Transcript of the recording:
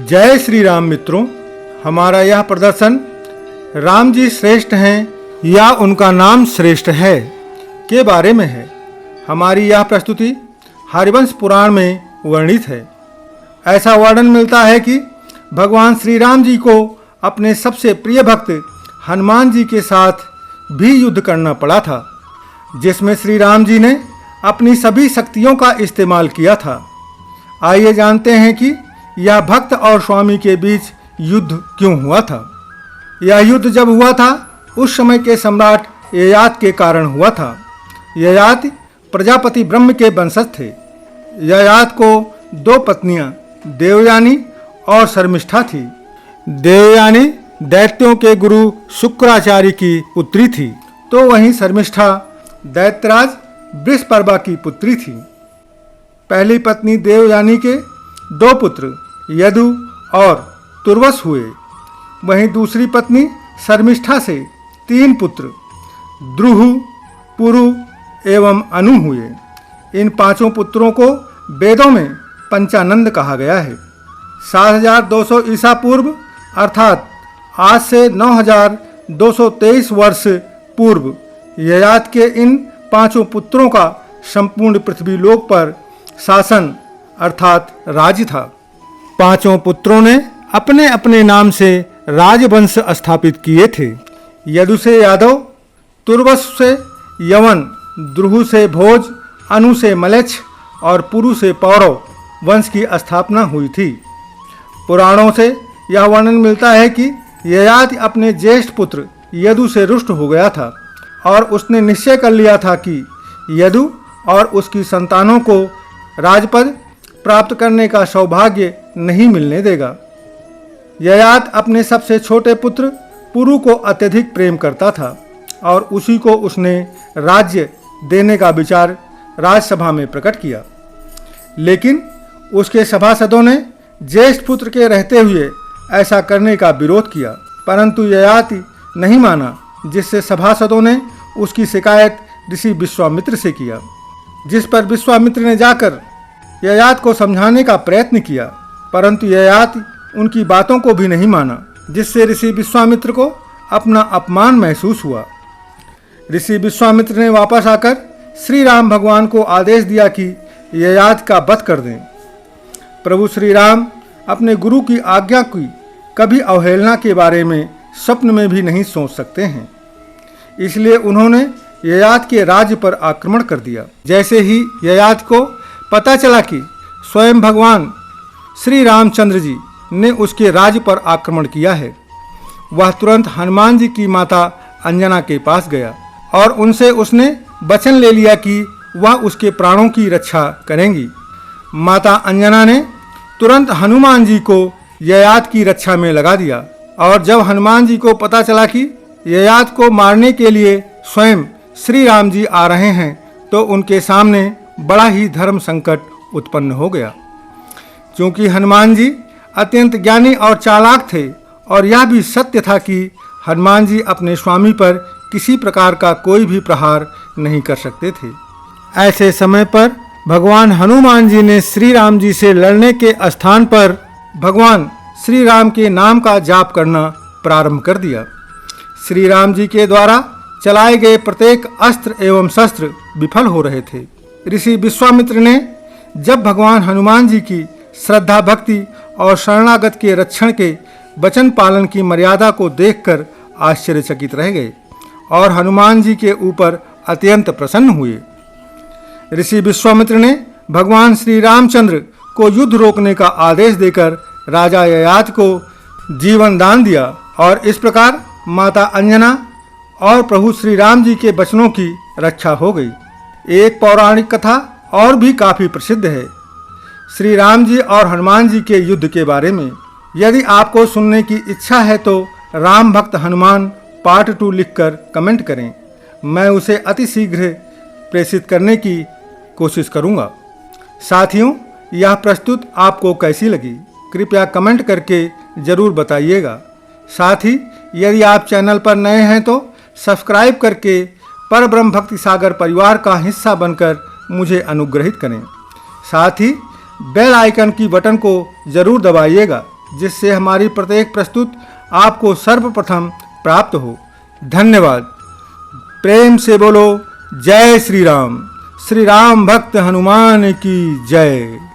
जय श्री राम मित्रों, हमारा यह प्रदर्शन राम जी श्रेष्ठ हैं या उनका नाम श्रेष्ठ है के बारे में है। हमारी यह प्रस्तुति हरिवंश पुराण में वर्णित है। ऐसा वर्णन मिलता है कि भगवान श्री राम जी को अपने सबसे प्रिय भक्त हनुमान जी के साथ भी युद्ध करना पड़ा था, जिसमें श्री राम जी ने अपनी सभी शक्तियों का इस्तेमाल किया था। आइए जानते हैं कि यह भक्त और स्वामी के बीच युद्ध क्यों हुआ था। यह युद्ध जब हुआ था उस समय के सम्राट ययाति के कारण हुआ था। ययाति प्रजापति ब्रह्म के वंशज थे। ययाति को दो पत्नियां देवयानी और शर्मिष्ठा थी। देवयानी दैत्यों के गुरु शुक्राचार्य की पुत्री थी, तो वहीं शर्मिष्ठा दैत्यराज बृहस्पति की पुत्री थी। पहली पत्नी देवयानी के दो पुत्र यदु और तुर्वस हुए। वहीं दूसरी पत्नी शर्मिष्ठा से 3 पुत्र द्रुहु, पुरु एवं अनु हुए। इन 5 पुत्रों को वेदों में पंचानंद कहा गया है। 7200 ईसा पूर्व अर्थात आज से 9223 वर्ष पूर्व ययाति के इन 5 पुत्रों का संपूर्ण पृथ्वी लोक पर शासन अर्थात राज्य था। 5 पुत्रों ने अपने अपने नाम से राजवंश स्थापित किए थे। यदु से यादव, तुर्वस से यवन, द्रुहु से भोज, अनु से मलेच्छ और पुरु से पौरव वंश की स्थापना हुई थी। पुराणों से यह वर्णन मिलता है कि ययाति अपने ज्येष्ठ पुत्र यदु से रुष्ट हो गया था और उसने निश्चय कर लिया था कि यदु और उसकी संतानों को राजपद प्राप्त करने का सौभाग्य नहीं मिलने देगा। ययाति अपने सबसे छोटे पुत्र पुरु को अत्यधिक प्रेम करता था और उसी को उसने राज्य देने का विचार राजसभा में प्रकट किया। लेकिन उसके सभासदों ने ज्येष्ठ पुत्र के रहते हुए ऐसा करने का विरोध किया, परंतु ययाति नहीं माना, जिससे सभासदों ने उसकी शिकायत ऋषि विश्वामित्र से किया, जिस पर विश्वामित्र ने जाकर ययाति को समझाने का प्रयत्न किया, परंतु ययाति उनकी बातों को भी नहीं माना, जिससे ऋषि विश्वामित्र को अपना अपमान महसूस हुआ। ऋषि विश्वामित्र ने वापस आकर श्री राम भगवान को आदेश दिया कि ययाति का वध कर दें। प्रभु श्री राम अपने गुरु की आज्ञा की कभी अवहेलना के बारे में स्वप्न में भी नहीं सोच सकते हैं, इसलिए उन्होंने ययाति के राज्य पर आक्रमण कर दिया। जैसे ही ययाति को पता चला कि स्वयं भगवान श्री रामचंद्र जी ने उसके राज्य पर आक्रमण किया है, वह तुरंत हनुमान जी की माता अंजना के पास गया और उनसे उसने वचन ले लिया कि वह उसके प्राणों की रक्षा करेंगी। माता अंजना ने तुरंत हनुमान जी को ययाति की रक्षा में लगा दिया और जब हनुमान जी को पता चला कि ययाति को मारने के लिए स्वयं श्री राम जी आ रहे हैं, तो उनके सामने बड़ा ही धर्म संकट उत्पन्न हो गया। क्योंकि हनुमान जी अत्यंत ज्ञानी और चालाक थे और यह भी सत्य था कि हनुमान जी अपने स्वामी पर किसी प्रकार का कोई भी प्रहार नहीं कर सकते थे। ऐसे समय पर भगवान हनुमान जी ने श्री राम जी से लड़ने के स्थान पर भगवान श्री राम के नाम का जाप करना प्रारंभ कर दिया। श्री राम जी के द्वारा चलाए गए प्रत्येक अस्त्र एवं शस्त्र विफल हो रहे थे। ऋषि विश्वामित्र ने जब भगवान हनुमान जी की श्रद्धा भक्ति और शरणागत के रक्षण के वचन पालन की मर्यादा को देखकर आश्चर्यचकित रह गए और हनुमान जी के ऊपर अत्यंत प्रसन्न हुए। ऋषि विश्वामित्र ने भगवान श्री रामचंद्र को युद्ध रोकने का आदेश देकर राजा ययाति को जीवन दान दिया और इस प्रकार माता अंजना और प्रभु श्री राम जी के वचनों की रक्षा हो गई। एक पौराणिक कथा और भी काफ़ी प्रसिद्ध है श्री राम जी और हनुमान जी के युद्ध के बारे में। यदि आपको सुनने की इच्छा है तो राम भक्त हनुमान पार्ट 2 लिखकर कमेंट करें, मैं उसे अति शीघ्र प्रेषित करने की कोशिश करूंगा। साथियों, यह प्रस्तुत आपको कैसी लगी कृपया कमेंट करके ज़रूर बताइएगा। साथ ही यदि आप चैनल पर नए हैं तो सब्सक्राइब करके परब्रह्म भक्ति सागर परिवार का हिस्सा बनकर मुझे अनुग्रहित करें। साथ ही बेल आइकन की बटन को ज़रूर दबाइएगा जिससे हमारी प्रत्येक प्रस्तुत आपको सर्वप्रथम प्राप्त हो। धन्यवाद। प्रेम से बोलो जय श्री राम। श्री राम भक्त हनुमान की जय।